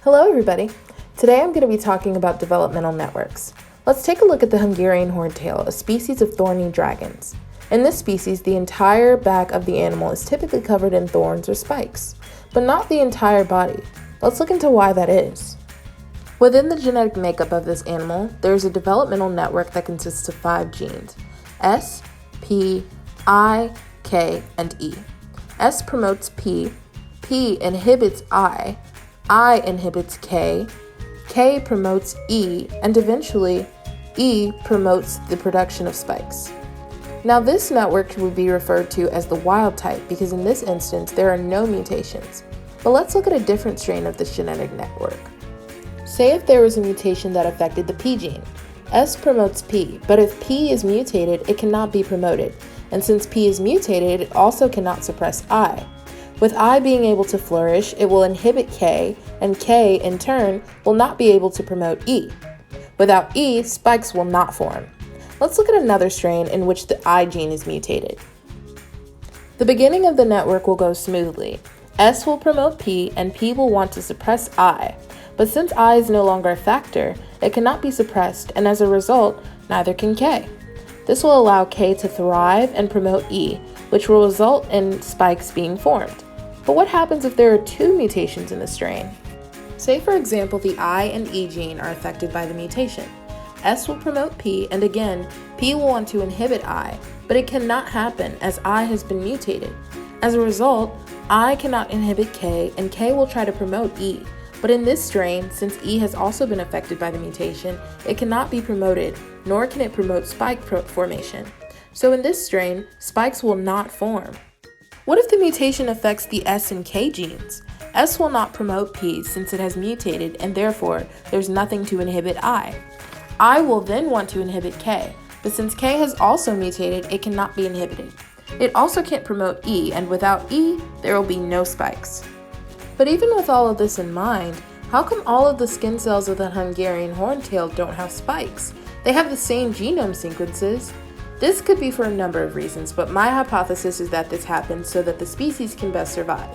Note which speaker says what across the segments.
Speaker 1: Hello everybody! Today I'm going to be talking about developmental networks. Let's take a look at the Hungarian horntail, a species of thorny dragons. In this species, the entire back of the animal is typically covered in thorns or spikes, but not the entire body. Let's look into why that is. Within the genetic makeup of this animal, there is a developmental network that consists of 5 genes: S, P, I, K, and E. S promotes P inhibits I inhibits K promotes E, and eventually E promotes the production of spikes. Now this network would be referred to as the wild type because in this instance there are no mutations. But let's look at a different strain of this genetic network. Say if there was a mutation that affected the P gene. S promotes P, but if P is mutated, it cannot be promoted. And since P is mutated, it also cannot suppress I. With I being able to flourish, it will inhibit K, and K, in turn, will not be able to promote E. Without E, spikes will not form. Let's look at another strain in which the I gene is mutated. The beginning of the network will go smoothly. S will promote P, and P will want to suppress I. But since I is no longer a factor, it cannot be suppressed, and as a result, neither can K. This will allow K to thrive and promote E, which will result in spikes being formed. But what happens if there are 2 mutations in the strain? Say for example the I and E gene are affected by the mutation. S will promote P, and again, P will want to inhibit I, but it cannot happen as I has been mutated. As a result, I cannot inhibit K, and K will try to promote E. But in this strain, since E has also been affected by the mutation, it cannot be promoted, nor can it promote spike formation. So in this strain, spikes will not form. What if the mutation affects the S and K genes? S will not promote P since it has mutated, and therefore there's nothing to inhibit I. I will then want to inhibit K, but since K has also mutated, it cannot be inhibited. It also can't promote E, and without E, there will be no spikes. But even with all of this in mind, how come all of the skin cells of the Hungarian horntail don't have spikes? They have the same genome sequences. This could be for a number of reasons, but my hypothesis is that this happens so that the species can best survive.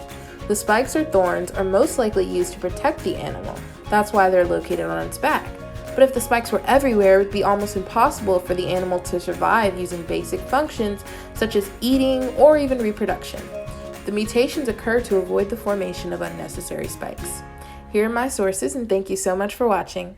Speaker 1: The spikes or thorns are most likely used to protect the animal. That's why they're located on its back. But if the spikes were everywhere, it would be almost impossible for the animal to survive using basic functions such as eating or even reproduction. The mutations occur to avoid the formation of unnecessary spikes. Here are my sources, and thank you so much for watching.